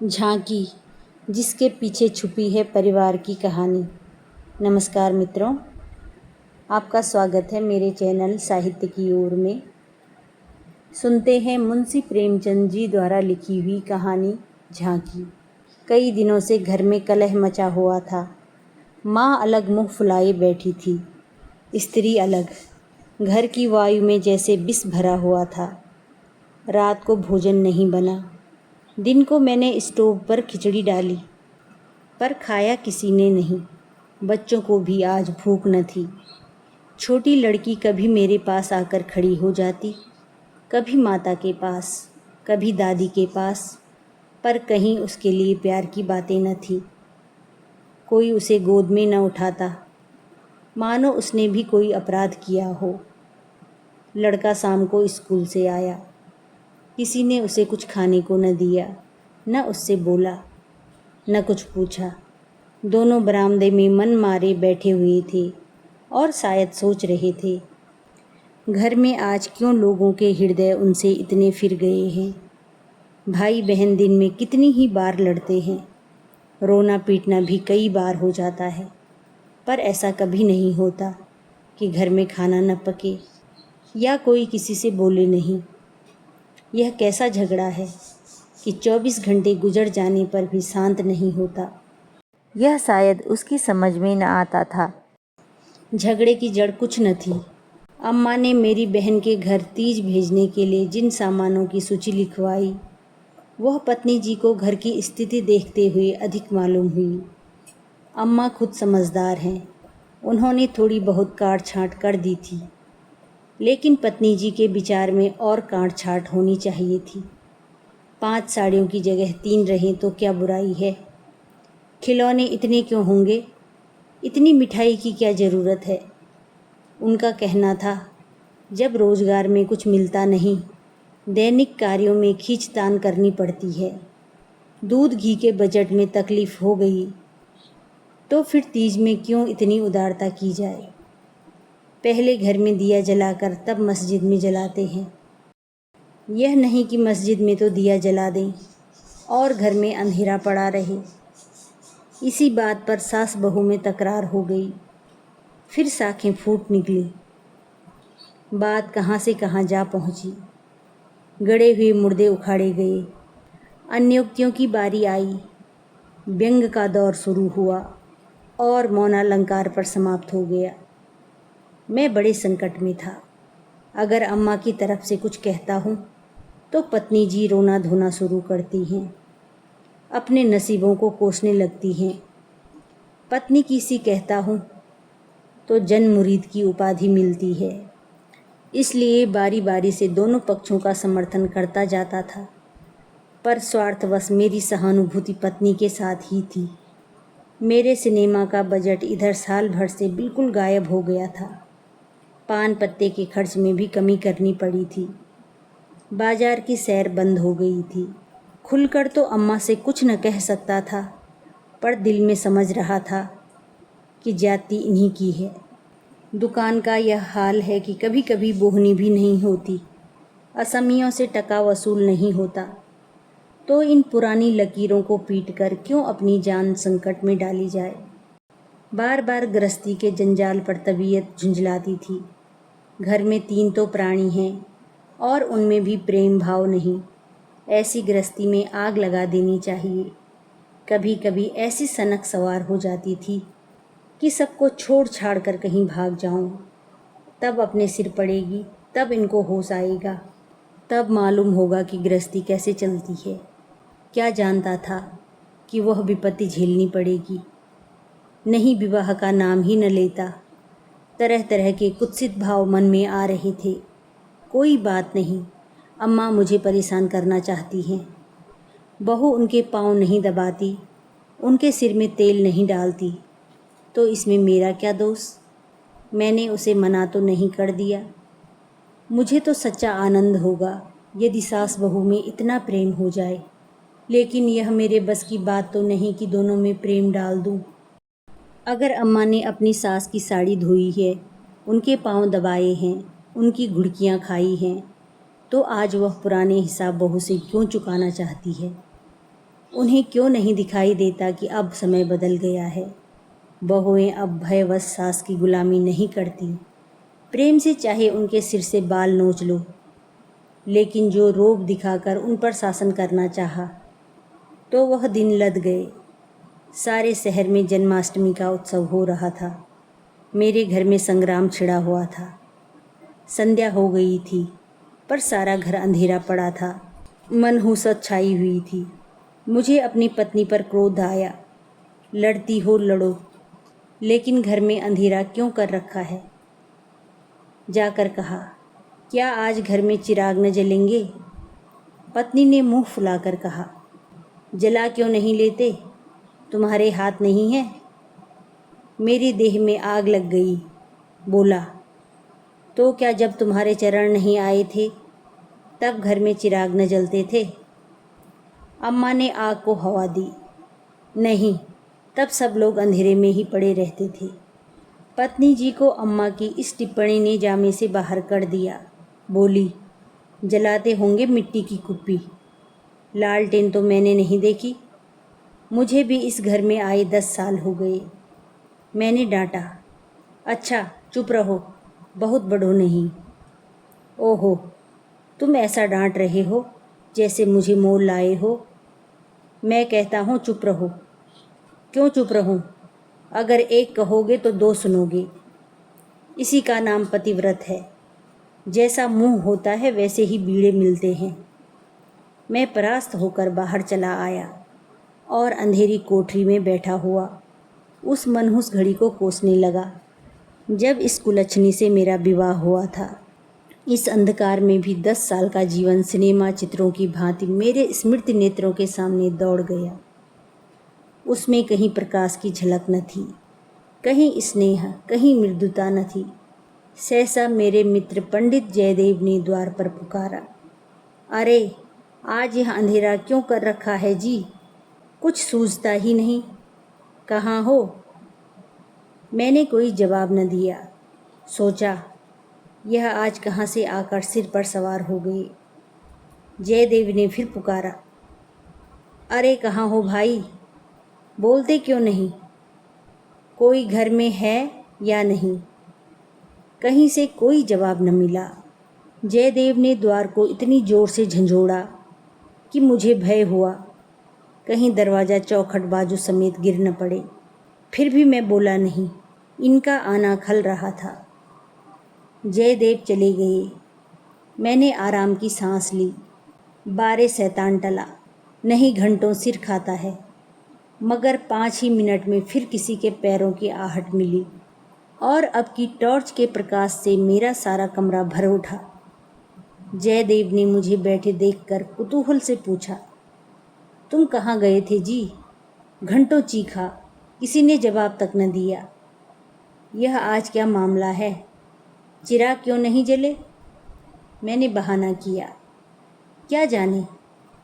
झांकी, जिसके पीछे छुपी है परिवार की कहानी। नमस्कार मित्रों, आपका स्वागत है मेरे चैनल साहित्य की ओर में। सुनते हैं मुंशी प्रेमचंद जी द्वारा लिखी हुई कहानी झांकी। कई दिनों से घर में कलह मचा हुआ था। माँ अलग मुँह फुलाए बैठी थी, स्त्री अलग। घर की वायु में जैसे विष भरा हुआ था। रात को भोजन नहीं बना। दिन को मैंने स्टोव पर खिचड़ी डाली, पर खाया किसी ने नहीं। बच्चों को भी आज भूख न थी। छोटी लड़की कभी मेरे पास आकर खड़ी हो जाती, कभी माता के पास, कभी दादी के पास, पर कहीं उसके लिए प्यार की बातें न थी। कोई उसे गोद में न उठाता, मानो उसने भी कोई अपराध किया हो। लड़का शाम को स्कूल से आया, किसी ने उसे कुछ खाने को न दिया, न उससे बोला, न कुछ पूछा। दोनों बरामदे में मन मारे बैठे हुए थे और शायद सोच रहे थे, घर में आज क्यों लोगों के हृदय उनसे इतने फिर गए हैं। भाई बहन दिन में कितनी ही बार लड़ते हैं, रोना पीटना भी कई बार हो जाता है, पर ऐसा कभी नहीं होता कि घर में खाना न पके या कोई किसी से बोले नहीं। यह कैसा झगड़ा है कि 24 घंटे गुजर जाने पर भी शांत नहीं होता। यह शायद उसकी समझ में न आता था। झगड़े की जड़ कुछ न थी। अम्मा ने मेरी बहन के घर तीज भेजने के लिए जिन सामानों की सूची लिखवाई, वह पत्नी जी को घर की स्थिति देखते हुए अधिक मालूम हुई। अम्मा खुद समझदार हैं, उन्होंने थोड़ी बहुत काट छाँट कर दी थी, लेकिन पत्नी जी के विचार में और काट छाँट होनी चाहिए थी। 5 साड़ियों की जगह 3 रहें तो क्या बुराई है। खिलौने इतने क्यों होंगे, इतनी मिठाई की क्या ज़रूरत है। उनका कहना था, जब रोज़गार में कुछ मिलता नहीं, दैनिक कार्यों में खींचतान करनी पड़ती है, दूध घी के बजट में तकलीफ़ हो गई, तो फिर तीज में क्यों इतनी उदारता की जाए। पहले घर में दिया जलाकर तब मस्जिद में जलाते हैं। यह नहीं कि मस्जिद में तो दिया जला दें और घर में अंधेरा पड़ा रहे। इसी बात पर सास बहू में तकरार हो गई, फिर साखें फूट निकली। बात कहाँ से कहाँ जा पहुँची। गड़े हुए मुर्दे उखाड़े गए। अन्योक्तियों की बारी आई। व्यंग का दौर शुरू हुआ और मौनालंकार पर समाप्त हो गया। मैं बड़े संकट में था। अगर अम्मा की तरफ से कुछ कहता हूँ तो पत्नी जी रोना धोना शुरू करती हैं, अपने नसीबों को कोसने लगती हैं। पत्नी की सी कहता हूँ तो जन मुरीद की उपाधि मिलती है। इसलिए बारी बारी से दोनों पक्षों का समर्थन करता जाता था, पर स्वार्थवश मेरी सहानुभूति पत्नी के साथ ही थी। मेरे सिनेमा का बजट इधर साल भर से बिल्कुल गायब हो गया था। पान पत्ते के खर्च में भी कमी करनी पड़ी थी। बाजार की सैर बंद हो गई थी। खुलकर तो अम्मा से कुछ न कह सकता था, पर दिल में समझ रहा था कि जाति इन्हीं की है। दुकान का यह हाल है कि कभी कभी बोहनी भी नहीं होती, असमियों से टका वसूल नहीं होता, तो इन पुरानी लकीरों को पीटकर क्यों अपनी जान संकट में डाली जाए। बार बार गृहस्थी के जंजाल पर तबीयत झुंझलाती थी। घर में 3 तो प्राणी हैं और उनमें भी प्रेम भाव नहीं। ऐसी गृहस्थी में आग लगा देनी चाहिए। कभी कभी ऐसी सनक सवार हो जाती थी कि सबको छोड़ छाड़ कर कहीं भाग जाऊं। तब अपने सिर पड़ेगी, तब इनको होश आएगा, तब मालूम होगा कि गृहस्थी कैसे चलती है। क्या जानता था कि वह विपत्ति झेलनी पड़ेगी। नहीं, विवाह का नाम ही न लेता। तरह तरह के कुत्सित भाव मन में आ रहे थे। कोई बात नहीं, अम्मा मुझे परेशान करना चाहती हैं। बहू उनके पाँव नहीं दबाती, उनके सिर में तेल नहीं डालती, तो इसमें मेरा क्या दोष। मैंने उसे मना तो नहीं कर दिया। मुझे तो सच्चा आनंद होगा यदि सास बहू में इतना प्रेम हो जाए, लेकिन यह मेरे बस की बात तो नहीं कि दोनों में प्रेम डाल दूं। अगर अम्मा ने अपनी सास की साड़ी धोई है, उनके पाँव दबाए हैं, उनकी घुड़कियाँ खाई हैं, तो आज वह पुराने हिसाब बहू से क्यों चुकाना चाहती है। उन्हें क्यों नहीं दिखाई देता कि अब समय बदल गया है। बहुएं अब भयवश सास की गुलामी नहीं करती। प्रेम से चाहे उनके सिर से बाल नोच लो, लेकिन जो रोब दिखाकर उन पर शासन करना चाहा, तो वह दिन लद गए। सारे शहर में जन्माष्टमी का उत्सव हो रहा था। मेरे घर में संग्राम छिड़ा हुआ था। संध्या हो गई थी, पर सारा घर अंधेरा पड़ा था। मनहूसत छाई हुई थी। मुझे अपनी पत्नी पर क्रोध आया। लड़ती हो लड़ो, लेकिन घर में अंधेरा क्यों कर रखा है। जाकर कहा, क्या आज घर में चिराग न जलेंगे। पत्नी ने मुंह फुलाकर कहा, जला क्यों नहीं लेते, तुम्हारे हाथ नहीं है। मेरी देह में आग लग गई। बोला, तो क्या जब तुम्हारे चरण नहीं आए थे तब घर में चिराग न जलते थे। अम्मा ने आग को हवा दी। नहीं, तब सब लोग अंधेरे में ही पड़े रहते थे। पत्नी जी को अम्मा की इस टिप्पणी ने जामे से बाहर कर दिया। बोली, जलाते होंगे मिट्टी की कुप्पी। लालटेन तो मैंने नहीं देखी। मुझे भी इस घर में आए 10 साल हो गए। मैंने डांटा, अच्छा चुप रहो, बहुत बढ़ो नहीं। ओहो, तुम ऐसा डांट रहे हो जैसे मुझे मोल लाए हो। मैं कहता हूँ चुप रहो। क्यों चुप रहूं? अगर एक कहोगे तो 2 सुनोगे। इसी का नाम पतिव्रत है। जैसा मुंह होता है वैसे ही बीड़े मिलते हैं। मैं परास्त होकर बाहर चला आया और अंधेरी कोठरी में बैठा हुआ उस मनहूस घड़ी को कोसने लगा जब इस कुलच्छनी से मेरा विवाह हुआ था। इस अंधकार में भी 10 साल का जीवन सिनेमा चित्रों की भांति मेरे स्मृत नेत्रों के सामने दौड़ गया। उसमें कहीं प्रकाश की झलक न थी, कहीं स्नेह, कहीं मृदुता न थी। सहसा मेरे मित्र पंडित जयदेव ने द्वार पर पुकारा, अरे आज यह अंधेरा क्यों कर रखा है जी, कुछ सूझता ही नहीं, कहाँ हो। मैंने कोई जवाब न दिया। सोचा, यह आज कहाँ से आकर सिर पर सवार हो गए। जयदेव ने फिर पुकारा, अरे कहाँ हो भाई, बोलते क्यों नहीं, कोई घर में है या नहीं। कहीं से कोई जवाब न मिला। जयदेव ने द्वार को इतनी जोर से झंझोड़ा कि मुझे भय हुआ कहीं दरवाज़ा चौखट बाजू समेत गिर न पड़े। फिर भी मैं बोला नहीं। इनका आना खल रहा था। जयदेव चले गए। मैंने आराम की सांस ली। 12 शैतान टला। नहीं घंटों सिर खाता है, मगर 5 ही मिनट में फिर किसी के पैरों की आहट मिली और अब की टॉर्च के प्रकाश से मेरा सारा कमरा भर उठा। जयदेव ने मुझे बैठे देखकर कुतूहल से पूछा, तुम कहाँ गए थे जी। घंटों चीखा, किसी ने जवाब तक न दिया। यह आज क्या मामला है, चिराग क्यों नहीं जले। मैंने बहाना किया। क्या जाने,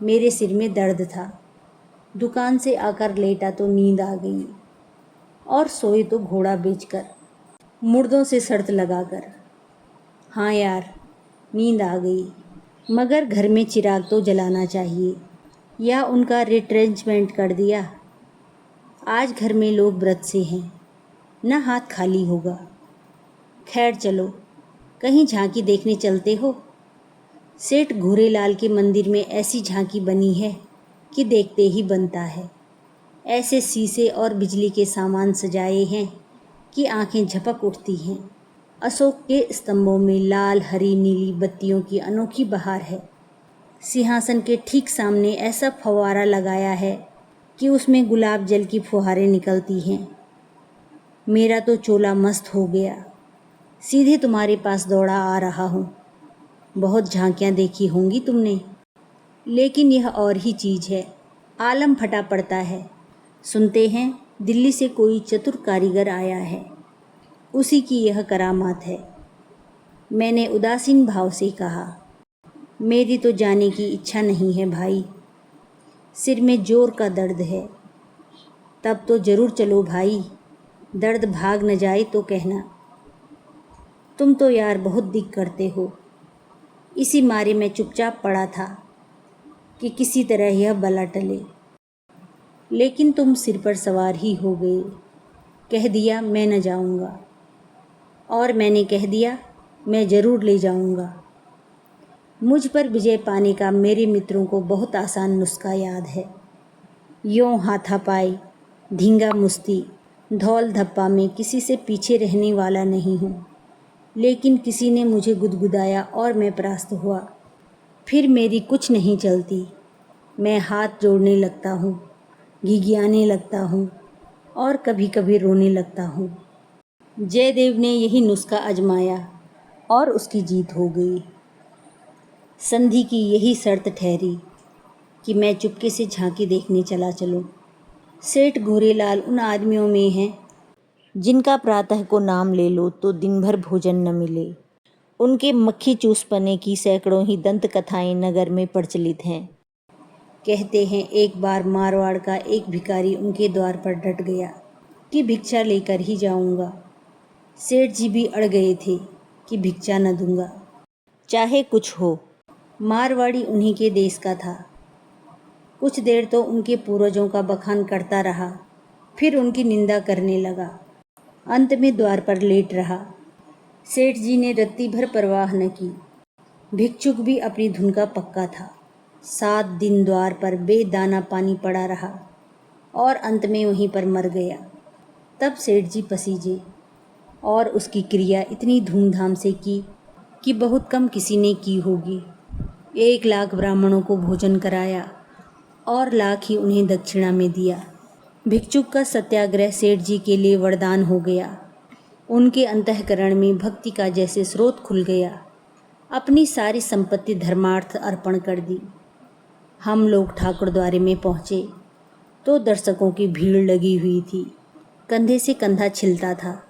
मेरे सिर में दर्द था। दुकान से आकर लेटा तो नींद आ गई और सोए तो घोड़ा बेचकर, मुर्दों से शर्त लगाकर। हाँ यार, नींद आ गई, मगर घर में चिराग तो जलाना चाहिए, या उनका रिट्रेंचमेंट कर दिया। आज घर में लोग व्रत से हैं, न हाथ खाली होगा। खैर चलो, कहीं झांकी देखने चलते हो। सेठ घूरेलाल के मंदिर में ऐसी झांकी बनी है कि देखते ही बनता है। ऐसे शीशे और बिजली के सामान सजाए हैं कि आंखें झपक उठती हैं। अशोक के स्तंभों में लाल हरी नीली बत्तियों की अनोखी बहार है। सिंहासन के ठीक सामने ऐसा फव्वारा लगाया है कि उसमें गुलाब जल की फुहारें निकलती हैं। मेरा तो चोला मस्त हो गया। सीधे तुम्हारे पास दौड़ा आ रहा हूँ। बहुत झांकियाँ देखी होंगी तुमने, लेकिन यह और ही चीज़ है। आलम फटा पड़ता है। सुनते हैं दिल्ली से कोई चतुर कारीगर आया है, उसी की यह करामात है। मैंने उदासीन भाव से कहा, मेरी तो जाने की इच्छा नहीं है भाई, सिर में जोर का दर्द है। तब तो ज़रूर चलो भाई, दर्द भाग न जाए तो कहना। तुम तो यार बहुत दिक करते हो। इसी मारे मैं चुपचाप पड़ा था कि किसी तरह यह बला टले। लेकिन तुम सिर पर सवार ही हो गए। कह दिया मैं न जाऊंगा, और मैंने कह दिया मैं ज़रूर ले जाऊंगा। मुझ पर विजय पाने का मेरे मित्रों को बहुत आसान नुस्खा याद है। यों हाथापाई, धींगा मुश्ती, धौल धप्पा में किसी से पीछे रहने वाला नहीं हूँ, लेकिन किसी ने मुझे गुदगुदाया और मैं परास्त हुआ। फिर मेरी कुछ नहीं चलती, मैं हाथ जोड़ने लगता हूँ, घिघियाने लगता हूँ और कभी कभी रोने लगता हूँ। जयदेव ने यही नुस्खा आजमाया और उसकी जीत हो गई। संधि की यही शर्त ठहरी कि मैं चुपके से झांकी देखने चला चलूं। सेठ घोरेलाल उन आदमियों में हैं जिनका प्रातः को नाम ले लो तो दिन भर भोजन न मिले। उनके मक्खी चूसपने की सैकड़ों ही दंत कथाएं नगर में प्रचलित हैं। कहते हैं एक बार मारवाड़ का एक भिखारी उनके द्वार पर डट गया कि भिक्षा लेकर ही जाऊंगा। सेठ जी भी अड़ गए थे कि भिक्षा न दूंगा, चाहे कुछ हो। मारवाड़ी उन्हीं के देश का था। कुछ देर तो उनके पूर्वजों का बखान करता रहा, फिर उनकी निंदा करने लगा। अंत में द्वार पर लेट रहा। सेठ जी ने रत्ती भर परवाह न की। भिक्षुक भी अपनी धुन का पक्का था। 7 दिन द्वार पर बेदाना पानी पड़ा रहा और अंत में वहीं पर मर गया। तब सेठ जी पसीजे और उसकी क्रिया इतनी धूमधाम से की कि बहुत कम किसी ने की होगी। 1 लाख ब्राह्मणों को भोजन कराया और लाख ही उन्हें दक्षिणा में दिया। भिक्षुक का सत्याग्रह सेठ जी के लिए वरदान हो गया। उनके अंतःकरण में भक्ति का जैसे स्रोत खुल गया। अपनी सारी संपत्ति धर्मार्थ अर्पण कर दी। हम लोग ठाकुर द्वारे में पहुँचे तो दर्शकों की भीड़ लगी हुई थी। कंधे से कंधा छिलता था।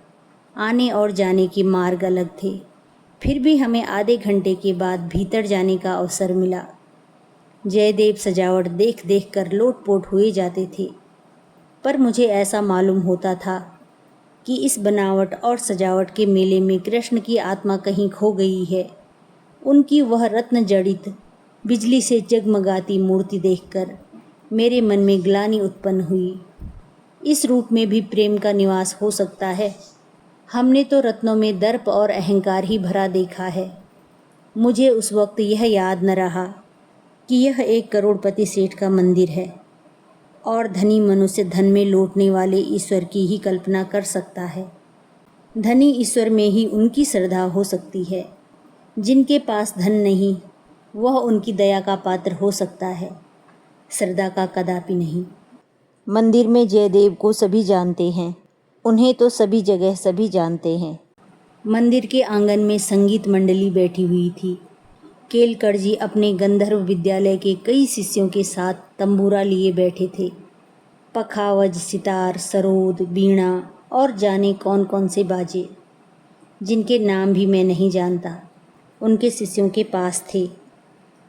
आने और जाने के मार्ग अलग थे। फिर भी हमें आधे घंटे के बाद भीतर जाने का अवसर मिला। जयदेव सजावट देख देख कर लोटपोट हुए जाते थे, पर मुझे ऐसा मालूम होता था कि इस बनावट और सजावट के मेले में कृष्ण की आत्मा कहीं खो गई है। उनकी वह रत्न जड़ित बिजली से जगमगाती मूर्ति देखकर मेरे मन में ग्लानि उत्पन्न हुई। इस रूप में भी प्रेम का निवास हो सकता है। हमने तो रत्नों में दर्प और अहंकार ही भरा देखा है। मुझे उस वक्त यह याद न रहा कि यह एक करोड़पति सेठ का मंदिर है और धनी मनुष्य धन में लौटने वाले ईश्वर की ही कल्पना कर सकता है। धनी ईश्वर में ही उनकी श्रद्धा हो सकती है। जिनके पास धन नहीं, वह उनकी दया का पात्र हो सकता है, श्रद्धा का कदापि नहीं। मंदिर में जयदेव को सभी जानते हैं। उन्हें तो सभी जगह सभी जानते हैं। मंदिर के आंगन में संगीत मंडली बैठी हुई थी। केलकर जी अपने गंधर्व विद्यालय के कई शिष्यों के साथ तंबूरा लिए बैठे थे। पखावज, सितार, सरोद, बीणा और जाने कौन कौन से बाजे, जिनके नाम भी मैं नहीं जानता, उनके शिष्यों के पास थे।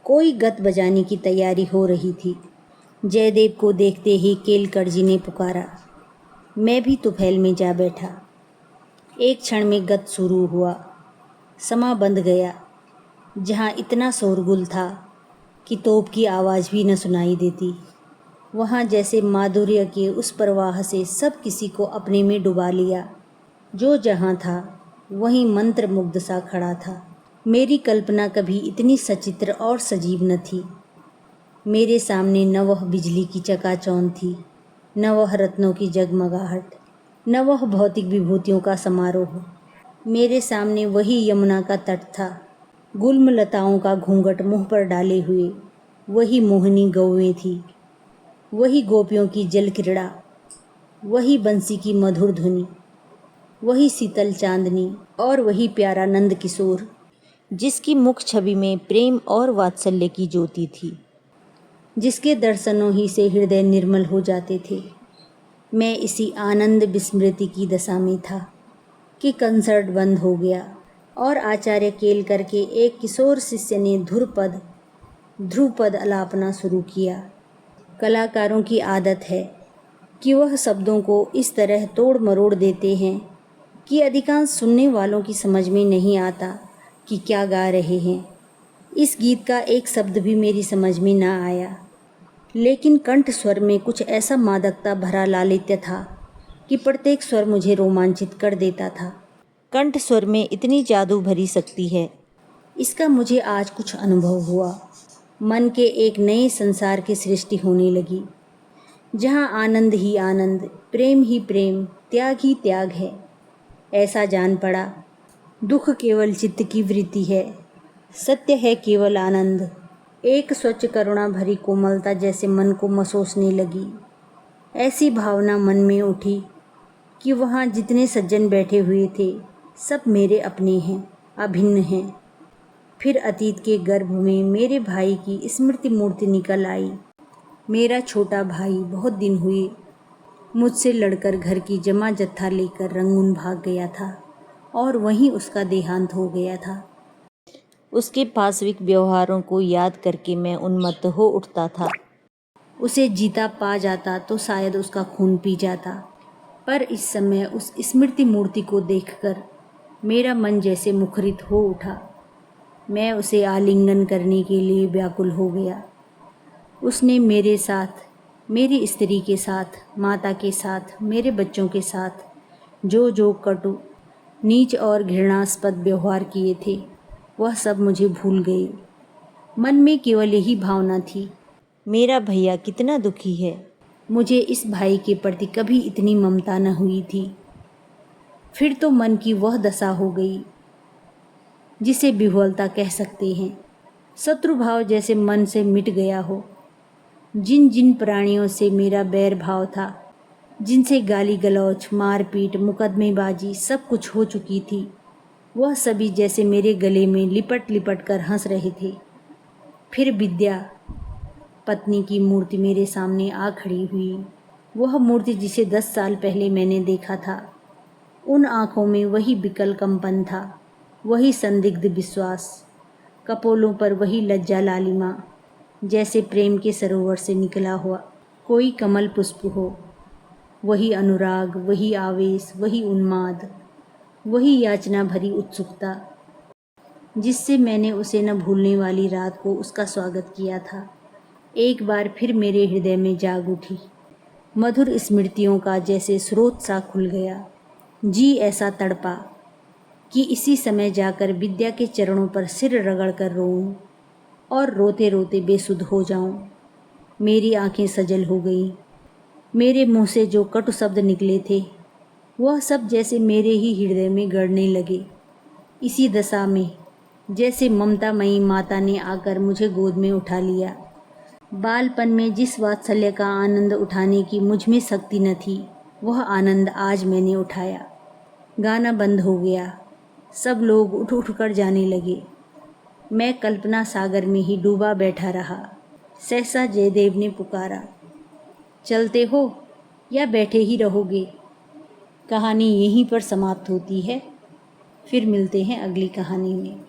कोई गत बजाने की तैयारी हो रही थी। जयदेव को देखते ही केलकर जी ने पुकारा। मैं भी तुफैल में जा बैठा। एक क्षण में गत शुरू हुआ। समा बंध गया। जहाँ इतना शोरगुल था कि तोप की आवाज़ भी न सुनाई देती, वहाँ जैसे माधुर्य के उस प्रवाह से सब किसी को अपने में डुबा लिया। जो जहाँ था वहीं मंत्रमुग्ध सा खड़ा था। मेरी कल्पना कभी इतनी सचित्र और सजीव न थी। मेरे सामने न वह बिजली की चकाचौंध थी, न वह रत्नों की जगमगाहट, न वह भौतिक विभूतियों का समारोह। मेरे सामने वही यमुना का तट था, गुल्म लताओं का घूंघट मुँह पर डाले हुए। वही मोहिनी गौएं थी, वही गोपियों की जल क्रीड़ा, वही बंसी की मधुर ध्वनि, वही शीतल चांदनी और वही प्यारा नंद किशोर, जिसकी मुख छवि में प्रेम और वात्सल्य की ज्योति थी, जिसके दर्शनों ही से हृदय निर्मल हो जाते थे। मैं इसी आनंद विस्मृति की दशा में था कि कंसर्ट बंद हो गया और आचार्य केलकर के एक किशोर शिष्य ने ध्रुपद अलापना शुरू किया। कलाकारों की आदत है कि वह शब्दों को इस तरह तोड़ मरोड़ देते हैं कि अधिकांश सुनने वालों की समझ में नहीं आता कि क्या गा रहे हैं। इस गीत का एक शब्द भी मेरी समझ में ना आया। लेकिन कंठ स्वर में कुछ ऐसा मादकता भरा लालित्य था कि प्रत्येक स्वर मुझे रोमांचित कर देता था। कंठ स्वर में इतनी जादू भरी शक्ति है, इसका मुझे आज कुछ अनुभव हुआ। मन के एक नए संसार की सृष्टि होने लगी, जहाँ आनंद ही आनंद, प्रेम ही प्रेम, त्याग ही त्याग है। ऐसा जान पड़ा, दुख केवल चित्त की वृत्ति है, सत्य है केवल आनंद। एक स्वच्छ करुणा भरी कोमलता जैसे मन को मसोसने लगी। ऐसी भावना मन में उठी कि वहाँ जितने सज्जन बैठे हुए थे, सब मेरे अपने हैं, अभिन्न हैं। फिर अतीत के गर्भ में मेरे भाई की स्मृति मूर्ति निकल आई। मेरा छोटा भाई बहुत दिन हुए मुझसे लड़कर घर की जमा जत्था लेकर रंगून भाग गया था और वहीं उसका देहांत हो गया था। उसके पाशविक व्यवहारों को याद करके मैं उन्मत्त हो उठता था। उसे जीता पा जाता तो शायद उसका खून पी जाता, पर इस समय उस स्मृति मूर्ति को देखकर मेरा मन जैसे मुखरित हो उठा। मैं उसे आलिंगन करने के लिए व्याकुल हो गया। उसने मेरे साथ, मेरी स्त्री के साथ, माता के साथ, मेरे बच्चों के साथ जो जो कटु, नीच और घृणास्पद व्यवहार किए थे, वह सब मुझे भूल गई। मन में केवल यही भावना थी, मेरा भैया कितना दुखी है। मुझे इस भाई के प्रति कभी इतनी ममता न हुई थी। फिर तो मन की वह दशा हो गई जिसे विह्वलता कह सकते हैं। शत्रु भाव जैसे मन से मिट गया हो। जिन जिन प्राणियों से मेरा बैर भाव था, जिनसे गाली गलौज, मारपीट, मुकदमेबाजी सब कुछ हो चुकी थी, वह सभी जैसे मेरे गले में लिपट लिपट कर हंस रहे थे। फिर विद्या पत्नी की मूर्ति मेरे सामने आ खड़ी हुई। वह मूर्ति जिसे 10 साल पहले मैंने देखा था। उन आँखों में वही विकल कंपन था, वही संदिग्ध विश्वास, कपोलों पर वही लज्जा लालिमा, जैसे प्रेम के सरोवर से निकला हुआ कोई कमल पुष्प हो। वही अनुराग, वही आवेश, वही उन्माद, वही याचना भरी उत्सुकता, जिससे मैंने उसे न भूलने वाली रात को उसका स्वागत किया था, एक बार फिर मेरे हृदय में जाग उठी। मधुर स्मृतियों का जैसे स्रोत सा खुल गया। जी ऐसा तड़पा कि इसी समय जाकर विद्या के चरणों पर सिर रगड़ कर रोऊं और रोते रोते बेसुध हो जाऊं। मेरी आंखें सजल हो गईं। मेरे मुंह से जो कटु शब्द निकले थे, वह सब जैसे मेरे ही हृदय में गड़ने लगे। इसी दशा में जैसे ममतामयी माता ने आकर मुझे गोद में उठा लिया। बालपन में जिस वात्सल्य का आनंद उठाने की मुझ में शक्ति न थी, वह आनंद आज मैंने उठाया। गाना बंद हो गया। सब लोग उठ उठ कर जाने लगे। मैं कल्पना सागर में ही डूबा बैठा रहा। सहसा जयदेव ने पुकारा, चलते हो या बैठे ही रहोगे? कहानी यहीं पर समाप्त होती है। फिर मिलते हैं अगली कहानी में।